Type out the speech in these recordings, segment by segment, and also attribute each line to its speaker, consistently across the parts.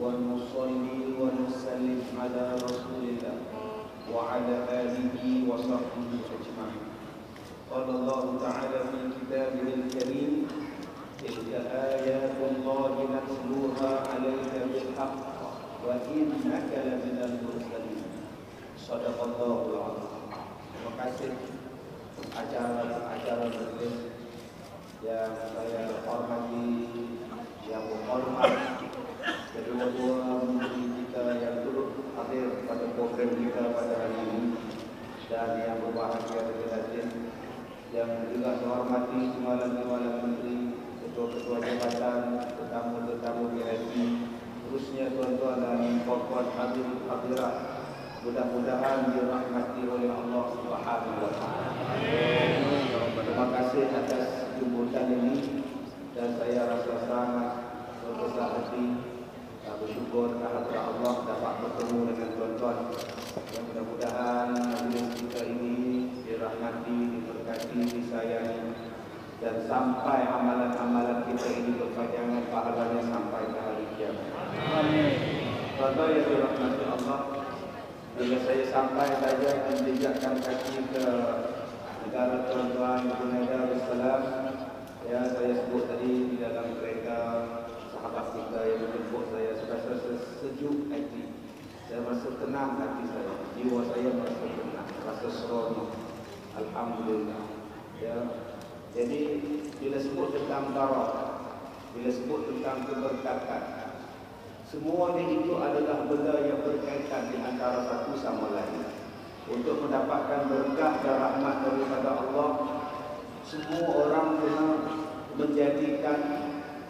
Speaker 1: ونصلي ونسلم على رسول الله وعلى آله وصحبه أجمعين. قال الله تعالى في كتابه الكريم: تلك آيات الله نتلوها عليك بالحق وإنك لمن المرسلين. صدق الله العظيم. Terima kasih acara majelis yang saya hormati, yang berhormat kedua-dua menteri kita yang turut hadir pada program kita pada hari ini, dan yang berbahagia Raden, yang juga saya hormati malam-malam menteri, ketua-ketua jabatan, tetamu-tetamu VIP, terusnya tuan-tuan dan puan-puan hadirat. Mudah-mudahan dirahmati oleh Allah Subhanahu wa taala. Terima kasih atas jemputan ini, dan saya rasa sangat berbesar hati bersyukur kehadirat Allah dapat bertemu dengan tuan-tuan. Mudah-mudahan majlis kita ini dirahmati, diberkati, disayangi, dan sampai amalan-amalan kita ini berpanjangan pahalanya sampai ke hari kiamat. Amin. Tuan-tuan yang dirahmati Allah, bila saya sampai saja menjejakkan kaki ke negara tuan-tuan Brunei Darussalam, ya, saya sebut tadi di dalam kereta sahabat kita yang menjemput saya, sudah sejuk hati, saya merasa tenang hati saya, jiwa saya merasa tenang, rasa seronok, alhamdulillah. Ya, jadi bila sebut tentang barakah, bila sebut tentang keberkatan, semuanya itu adalah benda yang berkaitan di antara satu sama lain. Untuk mendapatkan berkah dan rahmat daripada Allah, semua orang kena menjadikan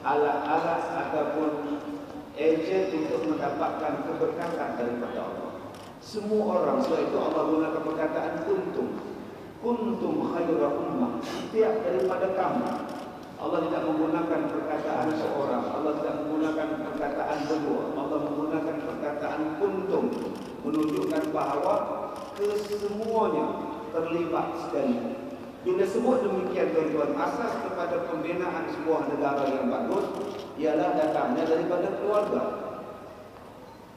Speaker 1: alat-alat ataupun ejen untuk mendapatkan keberkatan daripada Allah. Semua orang, sebab itu Allah gunakan perkataan kuntum khaira ummah, setiap daripada kamu. Allah tidak menggunakan perkataan seorang, Allah tidak menggunakan perkataan berdua, Allah menggunakan perkataan kuntum, menunjukkan bahawa kesemuanya terlibat sekali. Bila sebut demikian tuan-tuan, asas kepada pembinaan sebuah negara yang bagus ialah datangnya daripada keluarga.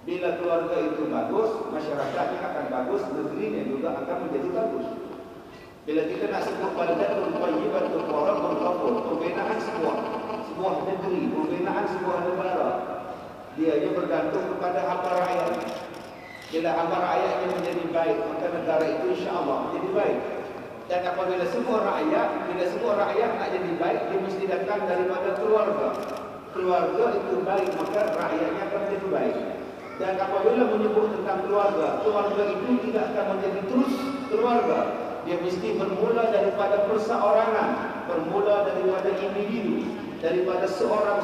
Speaker 1: Bila keluarga itu bagus, masyarakatnya akan bagus, negerinya juga akan menjadi bagus. Bila kita nak sebut baladatul thayyibatul mubarakatun ghafur, pembinaan sebuah negeri, pembinaan sebuah negara, dia bergantung kepada hamba rakyat. Bila hamba rakyatnya menjadi baik, maka negara itu insya-Allah jadi baik. Dan apabila semua rakyat nak jadi baik, dia mesti datang daripada keluarga. Keluarga itu baik, maka rakyatnya akan menjadi baik. Dan apabila menyebut tentang keluarga, keluarga itu tidak akan menjadi terus keluarga. Dia mesti bermula daripada perseorangan, bermula daripada individu, daripada seorang.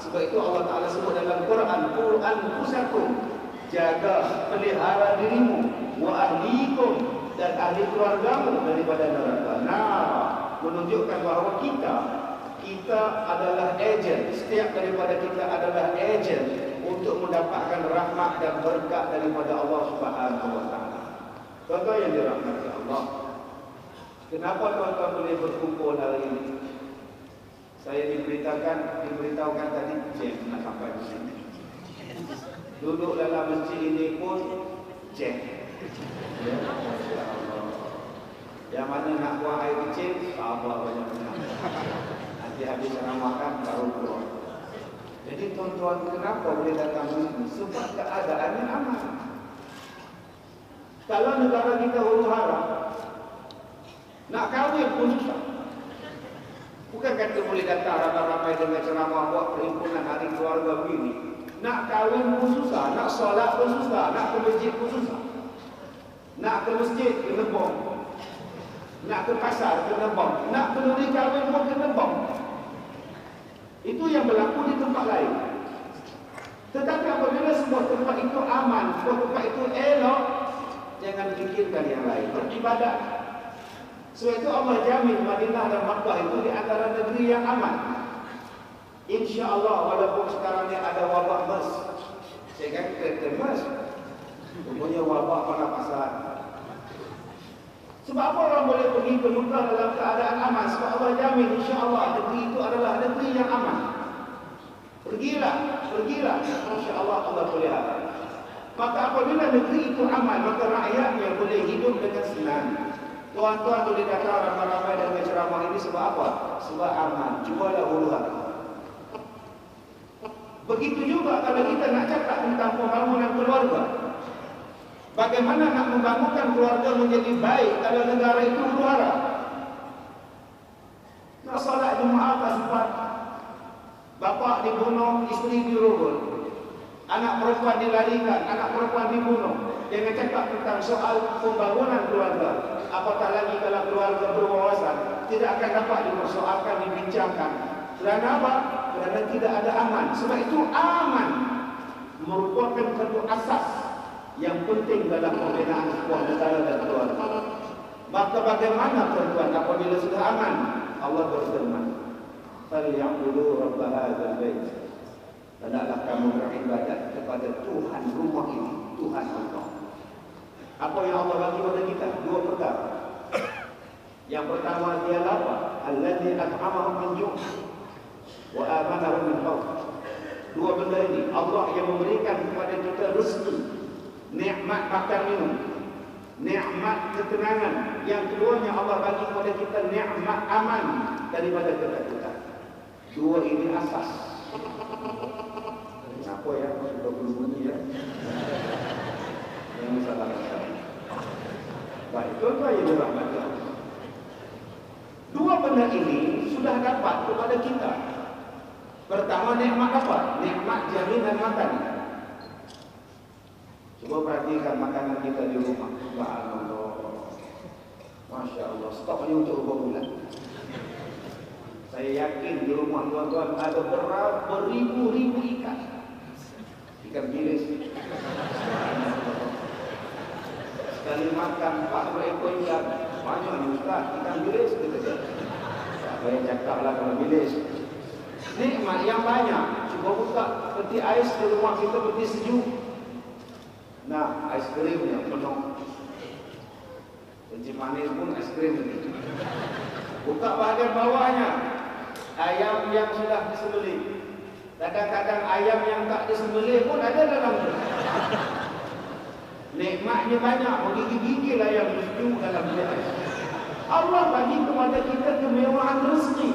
Speaker 1: Sebab itu Allah Ta'ala sebut dalam Quran, Qul anfusakum, jaga, pelihara dirimu, wa ahlikum, dan ahli keluargamu daripada neraka. Nah, menunjukkan bahawa kita adalah ejen, setiap daripada kita adalah ejen untuk mendapatkan rahmat dan berkat daripada Allah Subhanahu wa taala. Tuan-tuan yang dirahmati Allah, kenapa tuan-tuan boleh berkumpul hari ini? Saya diberitahukan tadi jam nak sampai di sini. Duduk dalam masjid ini pun jam. Ya, Allah. Yang mana nak buang air kecil, sabar banyak-banyak. Nanti habis makan baru keluar. Jadi tuan-tuan, kenapa boleh datang ke sini? Sebab keadaannya aman. Kalau negara kita huru-hara, nak kahwin pun susah. Bukan kata boleh datang ramai-ramai dengan ceramah buat perhimpunan hari keluarga begini. Nak kahwin pun susah, nak solat pun susah, nak ke masjid pun susah. Nak ke masjid kena bom, nak ke pasar kena bom, nak kenduri kahwin pun kena bom. Itu yang berlaku di tempat lain. Tetapi apabila sebuah tempat itu aman, sebuah tempat itu elok, jangan fikirkan yang lain, beribadat. Sebab itu Allah jamin Madinah dan Makkah itu di antara negeri yang aman. InsyaAllah, walaupun sekarang ni ada wabak MERS. Saya kata MERS, rupanya wabak pernafasan. Sebab apa orang boleh pergi ke Mekah dalam keadaan aman? Sebab Allah jamin insya-Allah negeri itu adalah negeri yang aman. Pergilah pergilah, insya-Allah Allah pelihara. Maka apabila negeri itu aman, maka rakyatnya boleh hidup dengan senang. Tuan-tuan boleh datang ramai-ramai dengan ceramah ini sebab apa? Sebab aman. Cubalah huru-hara. Begitu juga kalau kita nak cakap tentang pembangunan keluarga. Bagaimana nak membangunkan keluarga menjadi baik kalau negara itu huru-hara? Nak solat Jumaat tak sempat. Bapa dibunuh, isteri dirogol. Anak perempuan dilarikan, anak perempuan dibunuh. Jangan cakap tentang soal pembangunan keluarga. Apatah lagi kalau keluarga berwawasan, tidak akan dapat dipersoalkan, dibincangkan. Kerana apa? Kerana tidak ada aman. Sebab itu aman merupakan satu asas yang penting dalam pembinaan sebuah negara dan keluarga. Maka bagaimana tuan-tuan apabila sudah aman? Allah berfirman, "Falyabudu rabb hadzal bait." Hendaklah kamu beribadat kepada Tuhan rumah ini, Tuhan Allah. Apa yang Allah bagi kepada kita? Dua perkara. Yang pertama ialah apa? Allazi at'amahum min ju' wa amanahum min khauf. Dua benda ini Allah yang memberikan kepada kita rezeki, nikmat makan minum, nikmat ketenangan. Yang keduanya Allah bagi kepada kita nikmat aman daripada ketakutan. Dua ini asas. Apa ya? Sudah berbunyi ya. Yang salah sekali. Baik, tuan-tuan yang dirahmati Allah. Dua benda ini sudah dapat kepada kita. Pertama, nikmat apa? Nikmat jaminan makan. Coba perhatikan makanan kita di rumah. Subhanallah. Masya Allah. Stoknya untuk berapa bulan? Saya yakin di rumah tuan-tuan ada beribu-ribu ikan. Ikan bilis. Sekali makan 4 ekor ikan. Banyak ni Ustaz, ikan bilis kita dia. Saya cakaplah kalau bilis. Nikmat yang banyak. Cuba buka peti ais di rumah kita, peti sejuk. Nah, ais krimnya penuh. Kencing manis pun ais krim ini. Buka bahagian bawahnya. Ayam yang sudah disembelih. Kadang-kadang ayam yang tak disembelih pun ada dalam itu. Nikmatnya banyak, menggigil-gigil ayam sejuk dalam dia. Allah bagi kepada kita kemewahan rezeki.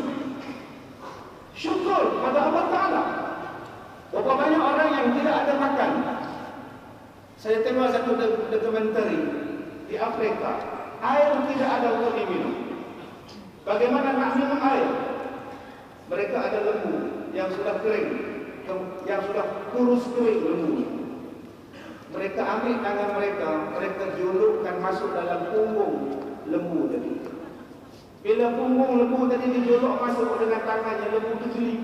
Speaker 1: Syukur kepada Allah Ta'ala. Berapa banyak orang yang tidak ada makan. Saya tengok satu dokumentari di Afrika. Air tidak ada untuk diminum. Bagaimana nak minum air? Mereka ada lembu yang sudah kering, yang sudah kurus kering lembunya. Mereka ambil tangan mereka, mereka julupkan masuk dalam punggung lembu tadi. Bila punggung lembu tadi dijuluk masuk dengan tangannya, lembu terjeli.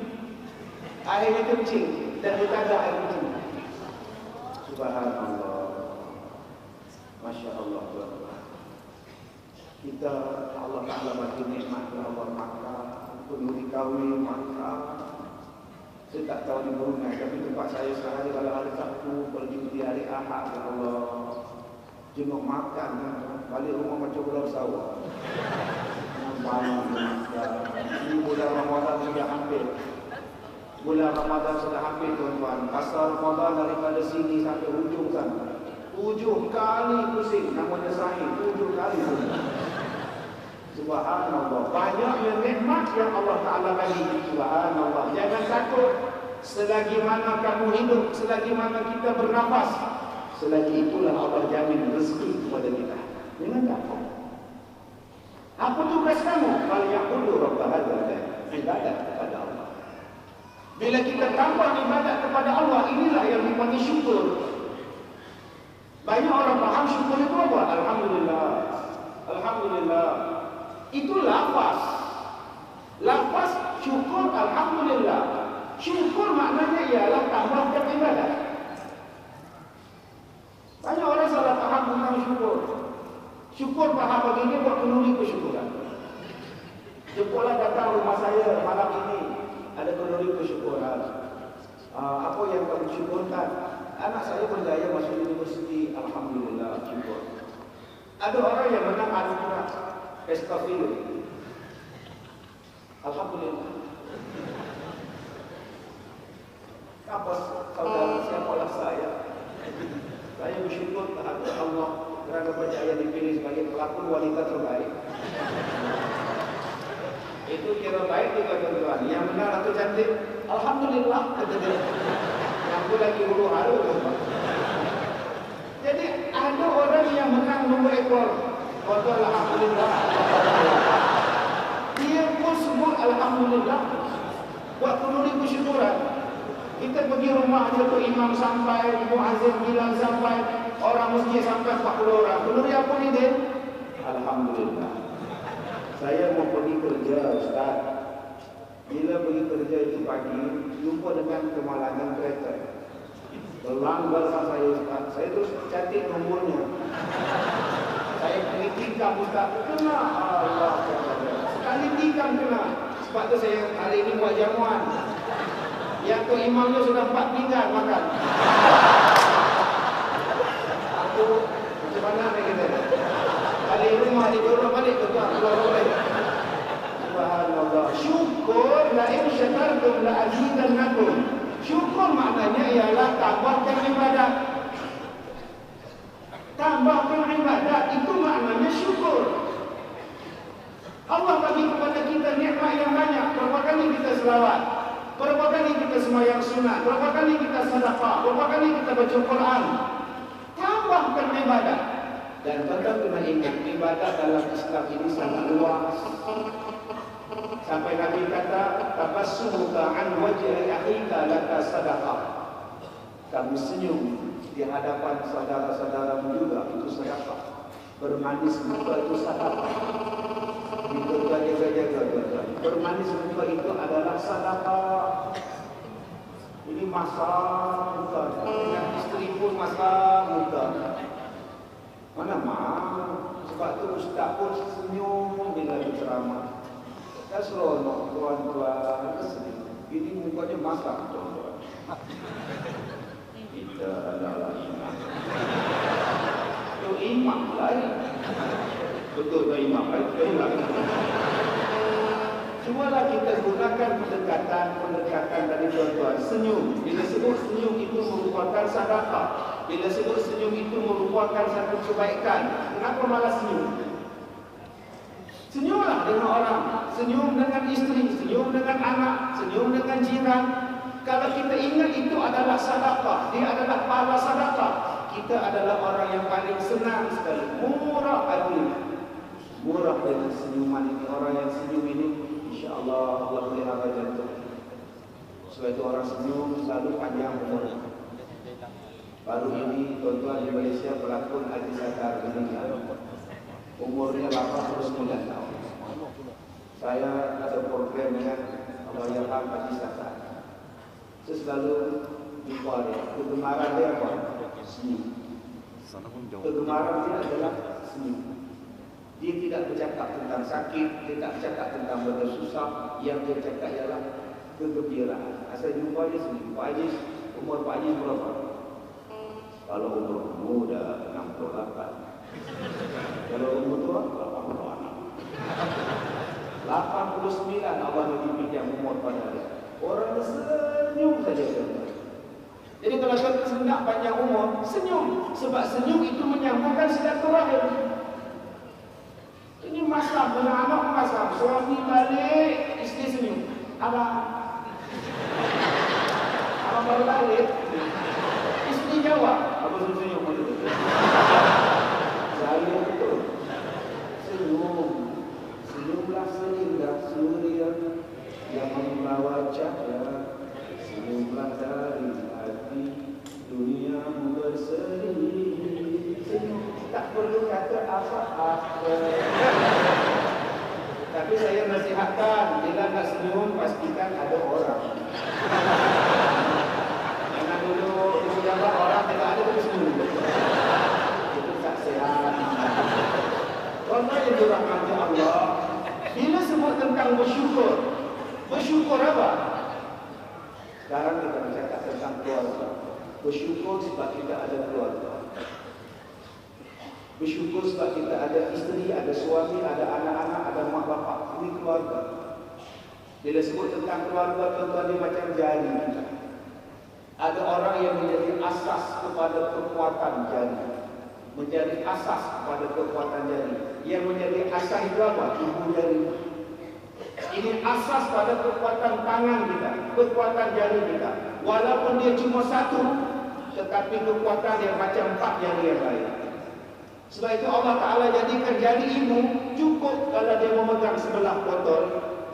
Speaker 1: Airnya kencing dan bertanda air kencing. Subhanallah. Masya Allah. Kita Allah Ta'ala bagi nikmat Allah makan, penuhi kahwin makan. Saya tak tahu di Brunei, tapi tempat saya sehari kalau hari Sabtu pergi di hari Ahad, ya Allah, jenguk makan, balik rumah macam ular sawah. Ini bulan Ramadan sudah hampir. Bulan Ramadan sudah hampir tuan-tuan. Pasal Ramadan daripada sini sampai hujung sana. 7 kali pusing, namanya sahih, 7 kali pusing. Subhanallah. Banyaknya nikmat yang Allah Ta'ala bagi. Subhanallah. Jangan takut. Selagi mana kamu hidup, selagi mana kita bernafas, selagi itulah Allah jamin rezeki kepada kita. Jangan takut. Apa tugas kamu? Falyabudu rabb hadzal bait. Ibadat kepada Allah. Bila kita tambah ibadat kepada Allah, inilah yang dipanggil syukur. Banyak orang faham syukur itu apa? Alhamdulillah. Alhamdulillah. Itu lafaz. Lafaz syukur alhamdulillah. Syukur maknanya ialah tambahkan ibadat. Banyak orang salah faham tentang syukur. Syukur faham begini buat kenduri kesyukuran. Jemputlah datang rumah saya malam ini, ada kenduri kesyukuran. Apa yang kamu syukurkan? Anak saya berjaya masuk universiti, alhamdulillah, syukur. Ada orang yang menang anugerah Estafil, alhamdulillah. Apa saudara, siapalah saya? Saya bersyukur kepada Allah kerana percaya dipilih sebagai pelakon wanita terbaik. Itu kira baik juga tuan-tuan. Yang benar atau cantik? Alhamdulillah, kata dia. Yang tu lagi huru haru. Jadi ada orang yang menang nombor ekor. Tuan-tuan, alhamdulillah. Dia pun sebut alhamdulillah. Buat penulis bersyukuran. Kita pergi rumah Datuk Imam sampai, Muazzin bilang sampai, orang masjid sampai 40 orang. Penulis apa ni dia? Alhamdulillah. Saya mau pergi kerja, Ustaz. Bila pergi kerja itu pagi, jumpa dengan kemalangan kereta. Berlanggar saya, Ustaz. Saya terus catat nomornya. Saya pergi tikam, Ustaz. Kena. Allah. Sekali tikam kena. Sebab tu saya hari ini buat jamuan. Yang tu imamnya sudah 4 pinggan makan. Aku macam mana ni kita? Kali rumah didorong balik ke tuan, keluar balik. Subhanallah. Syukur la in syakartum la azidannakum. Syukur maknanya ialah tambahkan ibadat. Tambahkan ibadat itu maknanya syukur. Allah bagi kepada kita nikmat yang banyak. Berapa kali kita selawat? Berapa kali kita sembahyang sunat? Berapa kali kita sedekah? Berapa kali kita baca Quran? Tambahkan ibadat. Dan tetap kena ingat, ibadat dalam Islam ini sangat luas. Sampai Nabi kata, tabassumuka an wajhi akhika laka sadaqah. Kamu senyum di hadapan saudara-saudaramu juga itu sedekah. Bermanis muka itu sedekah. Itu jaga-jaga. Bermanis muka itu adalah sedekah. Ini masak muka. Dengan isteri pun masak muka. Mana maaf. Sebab tu ustaz pun senyum bila berceramah. Kita seronok tuan-tuan senyum. Ini mukanya masak tuan-tuan. Kita adalah imam. Itu imam lain. Betul tak imam lain? Betul tak? Cubalah kita gunakan pendekatan tadi tuan-tuan. Senyum. Bila sebut senyum itu merupakan sedekah. Bila sebut senyum itu merupakan satu kebaikan. Kenapa malah senyum? Senyumlah dengan orang. Senyum dengan isteri. Senyum dengan anak. Senyum dengan jiran. Kalau kita ingat itu adalah sedekah. Dia adalah pahala sedekah. Kita adalah orang yang paling senang sekali. Murah hatinya. Murah dengan senyuman ini. Orang yang senyum ini, insya-Allah Allah pelihara jantung. Sebab itu orang senyum selalu panjang umur. Baru ini tuan-tuan di Malaysia pelakon Haji Sattar meninggal. Umurnya 89 tahun. Saya ada program dengan Allahyarham Haji Sattar. Saya selalu jumpa dia. Kegemaran dia apa? Senyum. Kegemaran dia adalah senyum. Dia tidak bercakap tentang sakit, dia tak bercakap tentang benda susah. Yang dia cakap ialah kegembiraan. Saya jumpa dia senyum. Pak Haji, umur Pak Haji berapa? Kalau umur muda 68. Kalau umur tua 86. 89 Allah menitipkan umur pada dia. Orang senyum saja. Jadi kalau kita hendak panjang umur, senyum. Sebab senyum itu menyambungkan silaturahim. Ini masalah dengan anak masalah. Suami balik, isteri senyum. Abang baru balik. Isteri jawab. Apa senyum? Saya betul. Senyum. Senyumlah seindah surya yang membawa cahaya. Senyumlah dari hati dunia berseri. Senyum. Tak perlu kata apa-apa. Tapi saya nasihatkan, bila nak senyum pastikan ada orang. Jangan dulu jangan orang tidak ada terus senyum. Itu tak sehat. Tuan-tuan yang dirahmati Allah, bila sebut tentang bersyukur, bersyukur apa? Sekarang kita bercakap tentang keluarga. Bersyukur sebab kita ada keluarga. Bersyukur sebab kita ada isteri, ada suami, ada anak-anak, ada mak bapak. Ini keluarga. Bila sebut tentang keluarga, tuan-tuan, dia macam jari kita. Ada orang yang menjadi asas kepada kekuatan jari, menjadi asas kepada kekuatan jari. Yang menjadi asas itu apa? Ibu jari. Ini asas pada kekuatan tangan kita, kekuatan jari kita. Walaupun dia cuma satu, tetapi kekuatan dia macam 4 jari yang lain. Sebab itu Allah Ta'ala jadikan jari ibu cukup kalau dia memegang sebelah botol,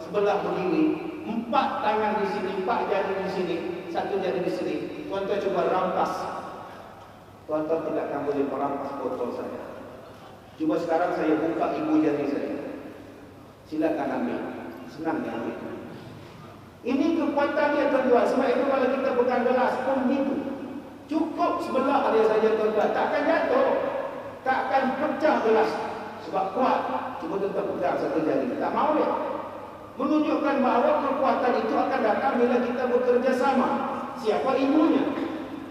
Speaker 1: sebelah begini, 4 tangan di sini, 4 jari di sini, 1 jari di sini. Tuan-tuan cuba rampas. Tuan-tuan tidak akan boleh merampas botol saya. Cuba sekarang saya buka ibu jari saya. Silakan ambil. Senang ya ambil. Ini kekuatannya tuan-tuan. Sebab itu kalau kita pegang gelas pun begitu. Cukup sebelah dia saja tuan-tuan. Tak akan jatuh. Tak akan pecah gelas. Sebab kuat. Cuba tuan-tuan pegang 1 jari. Tak mahu ya. Menunjukkan bahawa kekuatan itu akan datang bila kita bekerja sama. Siapa ibunya?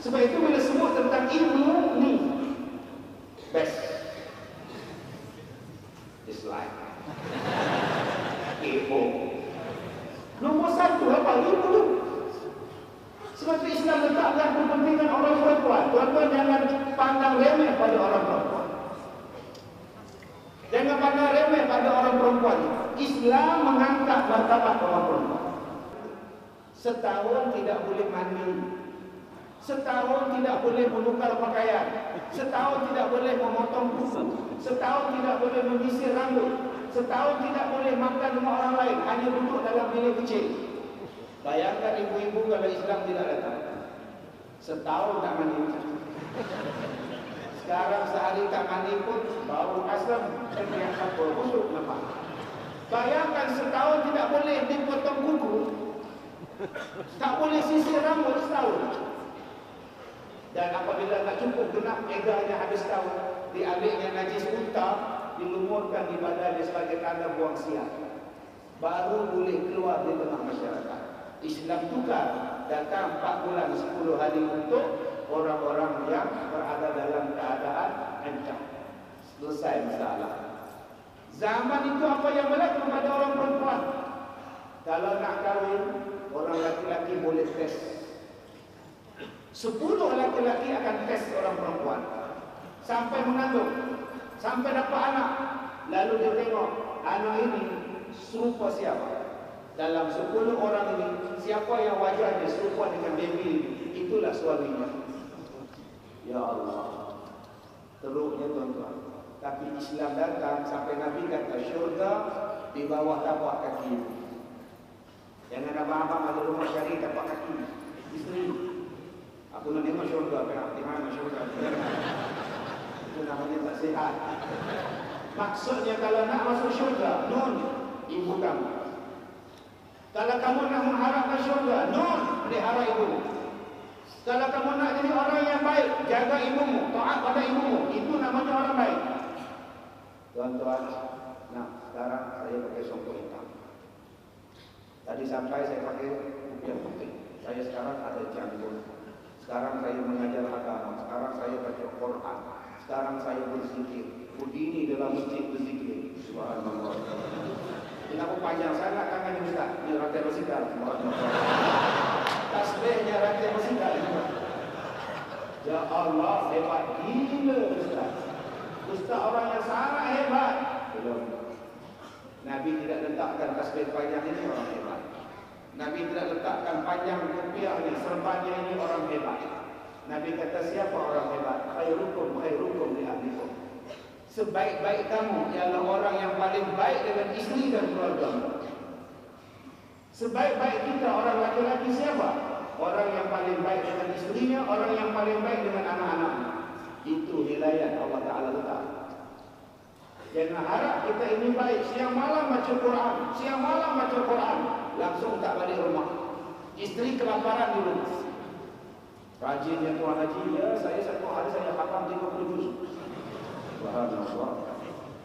Speaker 1: Sebab itu bila sebut tentang ibu ni, best is life. Ibu nombor 1 apa? Ibu tu. Sebab itu Islam letakkan kepentingan orang perempuan. Tuan-tuan jangan pandang remeh pada orang perempuan. Jangan pandang remeh pada orang perempuan. Islam mengangkat martabat orang perempuan. Setahun tidak boleh mandi. Setahun tidak boleh menukar pakaian. Setahun tidak boleh memotong kuku. Setahun tidak boleh menyisir rambut. Setahun tidak boleh makan dengan orang lain. Hanya duduk dalam bilik kecil. Bayangkan ibu-ibu kalau Islam tidak datang. Setahun tak mandi. Sekarang sehari tak mandi pun bau asam. Yang siapa busuk nampak. Bayangkan setahun tidak boleh dipotong kuku. Tak boleh sisir rambut setahun. Dan apabila tak cukup genap eganya habis tahun, diambilnya najis unta, dilumurkan di badannya sebagai tanda buang siap. Baru boleh keluar di tengah masyarakat. Islam tukar datang 4 bulan 10 hari untuk orang-orang yang berada dalam keadaan ancam. Selesai masalah. Zaman itu apa yang berlaku pada orang perempuan? Kalau nak kahwin, orang laki-laki boleh tes. 10 laki-laki akan tes orang perempuan sampai mengandung, sampai dapat anak. Lalu dia tengok anak ini serupa siapa. Dalam 10 orang ini, siapa yang wajahnya serupa dengan baby ini, itulah suaminya. Ya Allah, teruknya tuan-tuan. Tapi Islam datang sampai Nabi kata syurga di bawah tapak kaki. Jangan abang-abang ada rumah cari tapak kaki isteri. Aku nak tengok syurga, di mana syurga? Itu namanya tak sihat. Maksudnya kalau nak masuk syurga, nun ibu kamu. Kalau kamu nak mengharapkan syurga, nun pelihara ibu. Kalau kamu nak jadi orang yang baik, jaga ibumu, taat pada ibumu. Itu namanya orang baik. Tuan-tuan, nah sekarang saya pakai songkok hitam. Tadi sampai saya pakai rupiah putih. Saya sekarang ada janggut. Sekarang saya mengajar agama. Sekarang saya baca Quran. Sekarang saya berzikir. Begini dalam masjid berzikir. Subhanallah. Kenapa panjang sangat tangannya Ustaz? Ini rantai basikal. Subhanallah. Tasbihnya rantai basikal. Ya Allah, hebat gila Ustaz. Ustaz orang yang sangat hebat. Belum. Nabi tidak letakkan tasbih panjang ini orang hebat. Nabi tidak letakkan panjang rupiahnya, serbannya ini orang hebat. Nabi kata siapa orang hebat? Khairukum li ahlikum. Sebaik-baik kamu ialah orang yang paling baik dengan isteri dan keluarga. Sebaik-baik kita orang laki-laki siapa? Orang yang paling baik dengan isterinya, orang yang paling baik dengan anak-anaknya. Itu wilayah Allah Ta'ala letak. Jangan harap kita ini baik. Siang malam baca Quran, siang malam baca Quran, langsung tak balik rumah. Isteri kelaparan di rumah. Rajinnya Tuan Haji, ya saya satu hari saya khatam 30 juz. Subhanallah.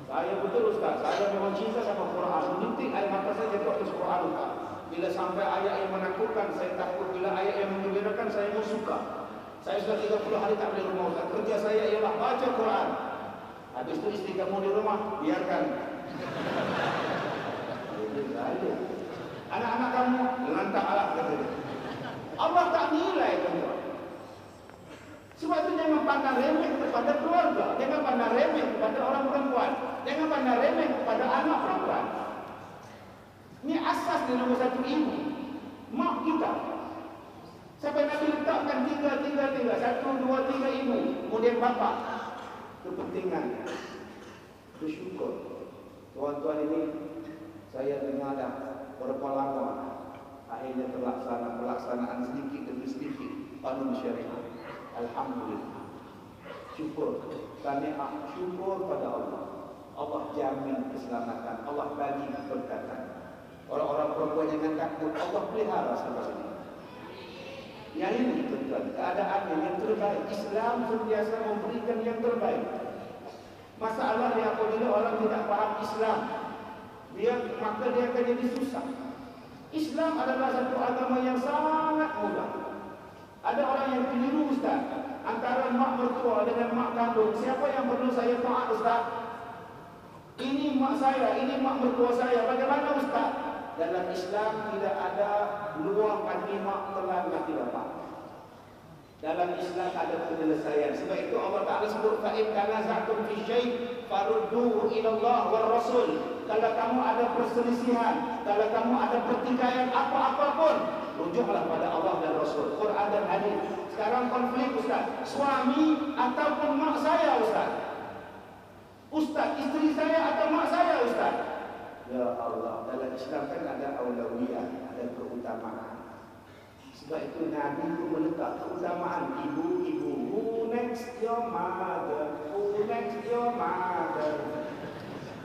Speaker 1: Saya betul Ustaz, saya memang cinta sama Quran. Menitik air mata saya jatuh atas Quran Ustaz. Bila sampai ayat yang menakutkan, saya takut. Bila ayat yang menggembirakan, saya pun suka. Saya sudah 30 hari tak balik rumah Ustaz. Kerja saya ialah baca Quran. Habis itu isteri kamu di rumah, biarkan. Anak-anak kamu lantak alat kata dia. Allah tak nilai tuan-tuan. pandang remeh kepada keluarga, jangan pandang remeh kepada orang perempuan, jangan pandang remeh kepada anak perempuan. Ini asas di nombor satu ibu, mak kita. Sampai Nabi letakkan tiga, satu, dua, tiga ibu, kemudian bapa. Kepentingan, bersyukur. Tuan-tuan ini saya dengar dah berapa lama akhirnya pelaksanaan sedikit demi sedikit kanun syariah. Alhamdulillah. Syukur. Sani'ah syukur pada Allah. Allah jamin keselamatan. Allah bagi keberkatan. Orang-orang perempuan yang takut Allah pelihara sampai sini. Yang ini tuan-tuan, keadaan yang terbaik. Islam sentiasa memberikan yang terbaik. Masalahnya apabila orang tidak paham Islam, maka dia akan jadi susah. Islam adalah satu agama yang sangat mudah. Ada orang yang keliru Ustaz, antara mak mertua dengan mak kandung, siapa yang perlu saya taat Ustaz? Ini mak saya, ini mak mertua saya. Bagaimana Ustaz? Dalam Islam tidak ada luang mak telan mati bapa. Dalam Islam ada penyelesaian. Sebab itu Allah Ta'ala sebut fa'in tanaza'tum fi syai' farudduhu ila Allah war Rasul. Kalau kamu ada perselisihan, kalau kamu ada pertikaian apa-apa pun, rujuklah pada Allah dan Rasul, Quran dan hadis. Sekarang konflik Ustaz, suami ataupun mak saya Ustaz, Ustaz, isteri saya atau mak saya Ustaz. Ya Allah, dalam Islam kan ada aulawiyah, ada keutamaan. Sebab itu Nabi itu meletak keutamaan ibu-ibu. Who next your mother? Who next your mother?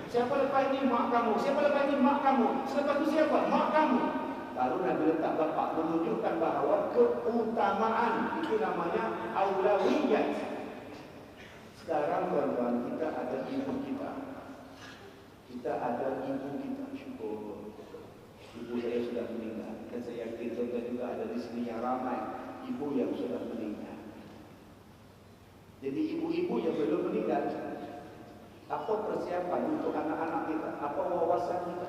Speaker 1: Siapa lepas ini mak kamu? Siapa lepas ini mak kamu? Selepas itu siapa? Mak kamu. Lalu Nabi letak bapak menunjukkan bahawa keutamaan itu namanya aulawiyah. Sekarang tuan-tuan, kita ada ibu kita. Kita ada ibu kita, syukur. Ibu saya sudah meninggal. Dan saya yakin tuan-tuan juga ada di sini yang ramai ibu yang sudah meninggal. Jadi ibu-ibu yang belum meninggal, apa persiapan untuk anak-anak kita? Apa wawasan kita?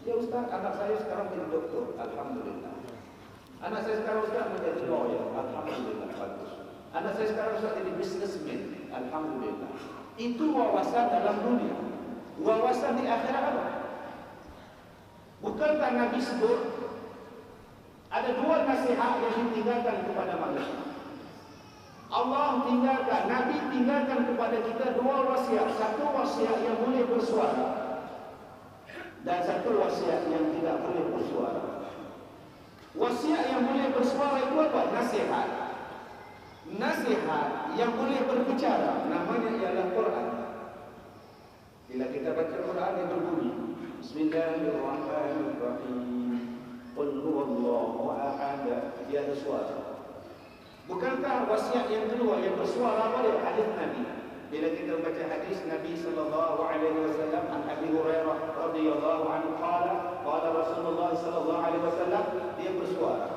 Speaker 1: Ya Ustaz, anak saya sekarang jadi doktor, alhamdulillah. Anak saya sekarang Ustaz menjadi lawyer, alhamdulillah, bagus. Anak saya sekarang Ustaz jadi businessman, alhamdulillah. Itu wawasan dalam dunia. Wawasan di akhirat apa? Bukankah Nabi sebut ada dua nasihat yang ditinggalkan kepada manusia? Allah tinggalkan, Nabi tinggalkan kepada kita dua wasiat. Satu wasiat yang boleh bersuara dan satu wasiat yang tidak boleh bersuara. Wasiat yang boleh bersuara itu apa? Nasihat. Nasihat yang boleh berbicara namanya ialah Quran. Bila kita baca Quran yang berbunyi Bismillahirrahmanirrahim, Qul huwallahu ahad, dia ada suara. Bukankah wasiat yang kedua yang bersuara boleh? Hadis Nabi. Bila kita baca hadis Nabi sallallahu alaihi wasallam, an Abi Hurairah radhiyallahu anhu qala Rasulullah sallallahu alaihi wasallam, dia bersuara.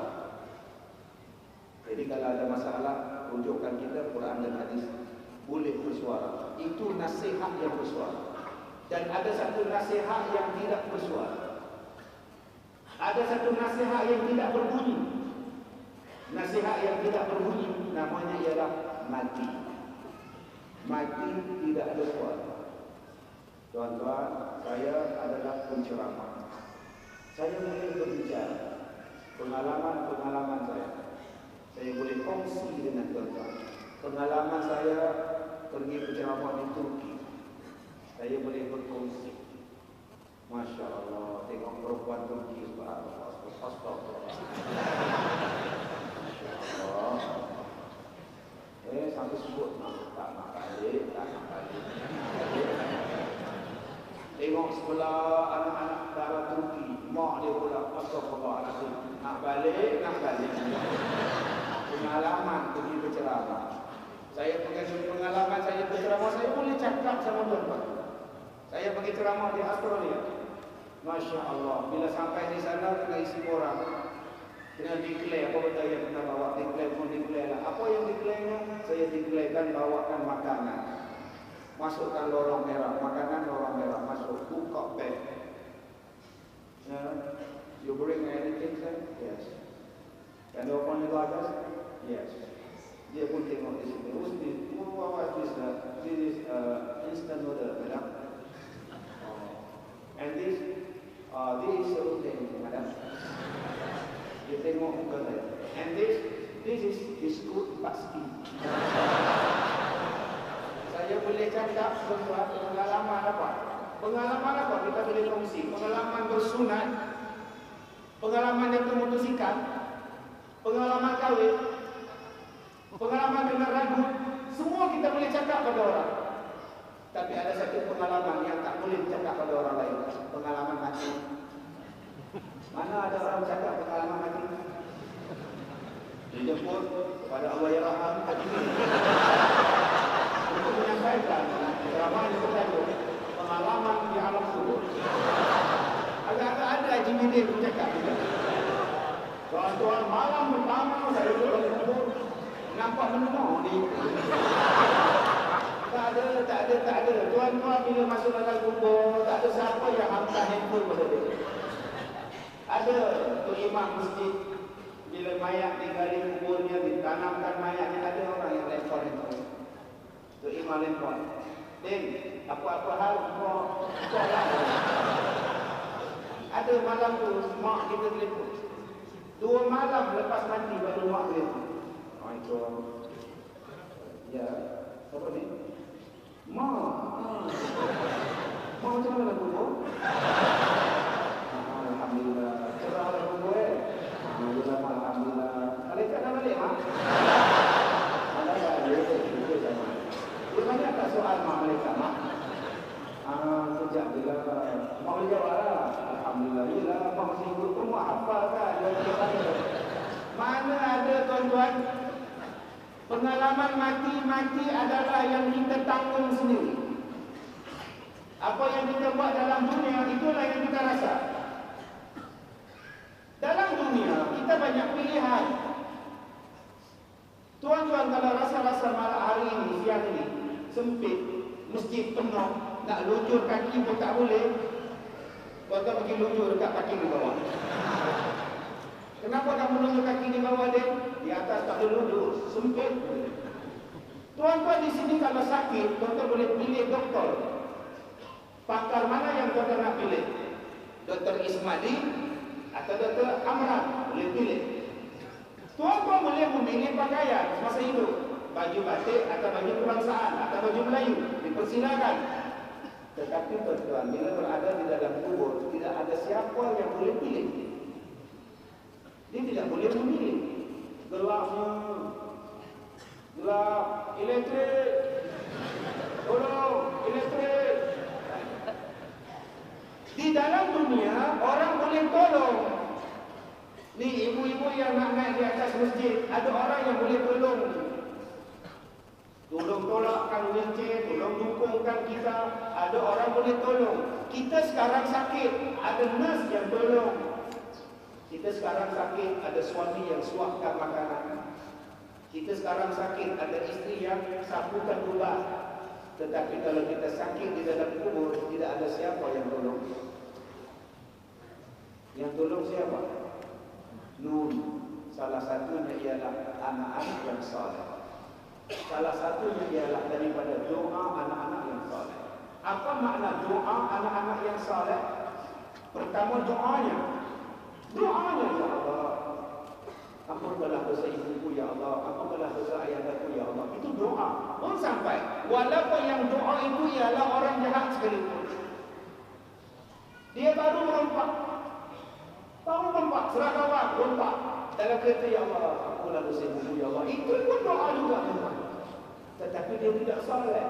Speaker 1: Jadi kalau ada masalah, rujukkan kita Quran dan hadis, boleh bersuara. Itu nasihat yang bersuara. Dan ada satu nasihat yang tidak bersuara. Ada satu nasihat yang tidak berbunyi. Nasihat yang tidak berbunyi namanya ialah mati. Mati tidak ada suara. Tuan-tuan, saya adalah penceramah. Saya boleh berbicara pengalaman-pengalaman saya. Saya boleh kongsi dengan tuan-tuan. Pengalaman saya pergi berceramah di Turki. Saya boleh berkongsi. Masya Allah, tengok perempuan Turki, subhanallah, astagfirullah. Masya Allah. Sampai sebut tak nak balik. Tengok sebelah anak-anak darah Turki, mak dia pula astagfirullah, nak balik. Pengalaman pergi berceramah. Saya punya pengalaman saya berceramah, saya boleh cakap sama tuan-tuan. Saya pergi ceramah di Australia. Masya Allah, bila sampai di sana kena isi orang, kena declare. Apa benda yang kena bawa? Declare pun declare lah. Apa yang declare-nya? Saya declarekan bawakan makanan. Masukkan lorong merah, makanan lorong merah, masuk, buka bag. You bring anything, sir? Yes. Can you open the garbage? Yes. Dia pun tengok di sini. Dia suruh tengok. Dia tengok muka saya. And this is good pasti. Saya boleh cakap sesuatu pengalaman apa? Pengalaman apa kita boleh kongsi? Pengalaman bersunat, pengalaman yang memutuskan, pengalaman kahwin, pengalaman dengar lagu, semua kita boleh cakap pada orang. Tapi ada satu pengalaman yang tak boleh cakap pada orang lain, pengalaman mati. Mana ada orang cakap pengalaman mati? Dijemput kepada Allah yang Rahman Hakim untuk menyampaikan ceramah yang bertajuk pengalaman di alam kubur. Agak-agak ada Haji Midin bercakap juga. Tuan-tuan, malam pertama saya duduk di kubur, nampak menengok ni. Tak ada. Tuan-tuan bila masuk dalam kubur, tak ada siapa yang hantar handphone pada dia. Ada tu imam masjid, bila mayat digali kuburnya, ditanamkan mayatnya, ada orang yang lempar handphone. Tu imam lempar. Apa-apa hal kau lah. Ada malam tu mak kita telefon. 2 malam lepas mati baru mak telefon. Assalamualaikum. Ya, apa ni? Mak. Mak macam mana nak kubur? Alhamdulillah. Cerah lah kubur Alhamdulillah. Malaikat dah balik mak? Ada tak? Dia banyak tak soal mak malaikat mak? Sejak bila mak boleh jawab lah. Alhamdulillah. Yelah, mak masih ikut pun mak hafal kan. Mana ada tuan-tuan? Pengalaman mati adalah yang kita tanggung sendiri. Apa yang kita buat dalam dunia, itulah yang kita rasa. Dalam dunia, kita banyak pilihan. Tuan-tuan, kalau rasa-rasa malam hari ini, siang ini, sempit, masjid penuh, nak lujur kaki pun tak boleh, tuan-tuan pergi lujur dekat kaki di bawah. Kenapa kamu lujur kaki di bawah dia? Di atas tak boleh lujur, sempit. Tuan-tuan di sini kalau sakit, tuan-tuan boleh pilih doktor. Pakar mana yang tuan-tuan nak pilih? Doktor Ismadi atau Doktor Amran? Boleh pilih. Tuan-tuan boleh memilih pakaian semasa hidup. Baju batik atau baju kebangsaan atau baju Melayu. Dipersilakan. Tetapi tuan-tuan, bila berada di dalam kubur, tidak ada siapa yang boleh pilih. Dia tidak boleh memilih. Gelapnya, gelap, elektrik, tolong, elektrik. Di dalam dunia, orang boleh tolong. Ni ibu-ibu yang nak naik di atas masjid, ada orang yang boleh tolong. Tolong tolakkan wheelchair, tolong dukungkan kita. Ada orang boleh tolong. Kita sekarang sakit, ada nurse yang tolong. Kita sekarang sakit, ada suami yang suapkan makanan. Kita sekarang sakit, ada isteri yang sapukan ubat. Tetapi kalau kita sakit di dalam kubur, tidak ada siapa yang tolong. Yang tolong siapa? Nun. Salah satunya ialah anak-anak yang saleh. Salah satunya ialah daripada doa anak-anak yang saleh. Apa makna doa anak-anak yang saleh? Pertama doanya. Doanya, ya Allah, ampunkanlah dosa ibuku, ya Allah, ampunkanlah dosa ayahku, ya Allah. Itu doa. Pun sampai, walaupun yang doa itu ialah orang jahat sekalipun, dia baru merompak, serah kawan, rompak dalam kereta, ya Allah, ampunkanlah dosa ibuku, ya Allah. Itu pun doa juga, tetapi dia tidak saleh.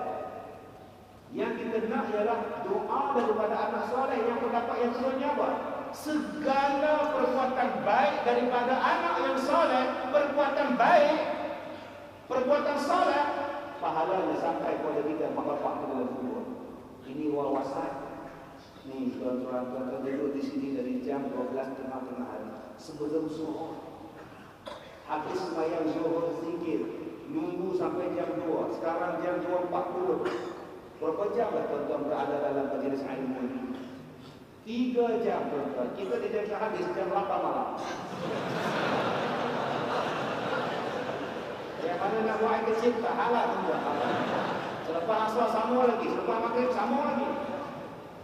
Speaker 1: Yang kita nak ialah doa daripada anak soleh yang mendapat yang sebenarnya apa? Segala perbuatan baik daripada anak yang soleh, perbuatan baik, perbuatan soleh, pahalanya sampai kepada kita mak bapak kita dalam kubur. Ini wawasan. Ni tuan-tuan duduk di sini dari jam 12 tengah hari sebelum zuhur. Habis sembahyang zuhur zikir, nunggu sampai jam 2. Sekarang jam 2.40. Berapa jam lah tuan-tuan berada dalam majlis ilmu ini? 3 jam tuan-tuan. Kita tidak habis jam 8 malam. Yang mana nak buat air kecil tak halal tuan-tuan. Selepas asal sama lagi, selepas maghrib sama lagi.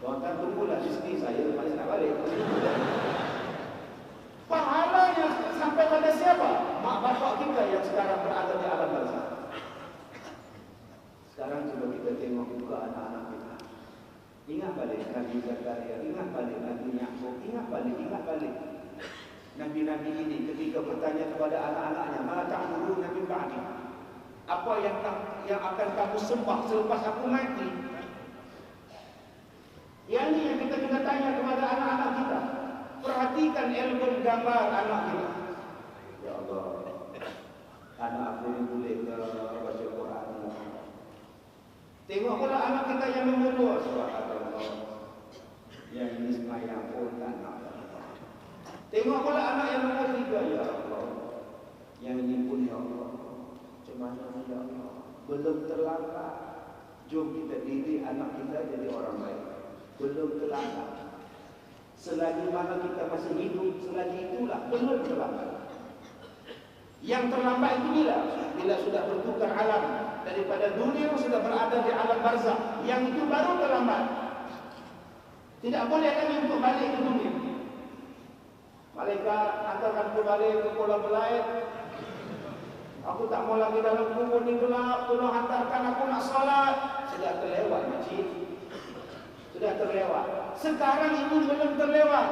Speaker 1: Tuan-tuan tunggulah isteri saya masih nak balik. Pahalanya sampai pada siapa? Mak bapak kita yang sekarang berada di alam barzakh. Sekarang coba kita tengok juga anak-anak kita. Ingat balik Nabi Zakaria, ingat balik Nabi Yaqub, ingat balik. Nabi-nabi ini ketika bertanya kepada anak-anaknya, "Ma ta'budun min ba'di?" Apa yang akan kamu sembah selepas aku mati? Yang ini yang kita kena tanya kepada anak-anak kita. Perhatikan album gambar anak kita. Ya Allah, anak aku ini boleh ke baca Quran. Tengok pula anak kita yang nombor 2. Subhanallah. Yang ini semayang pun tak nak. Tengok pula anak yang nombor 3. Ya Allah. Yang ini pun ya Allah. Macam mana ya Allah. Belum terlambat. Jom kita didik anak kita jadi orang baik. Belum terlambat. Selagi mana kita masih hidup, selagi itulah belum terlambat. Yang terlambat itu bila sudah bertukar alam daripada dunia sudah berada di alam barzakh, yang itu baru terlambat. Tidak boleh lagi untuk balik ke dunia. Malaikat hantarkan aku balik ke kolam belair. Aku tak mau lagi dalam kubur ni gelap. Tolong hantarkan aku nak solat. Sudah terlewat makcik. Sudah terlewat. Sekarang ini belum terlewat.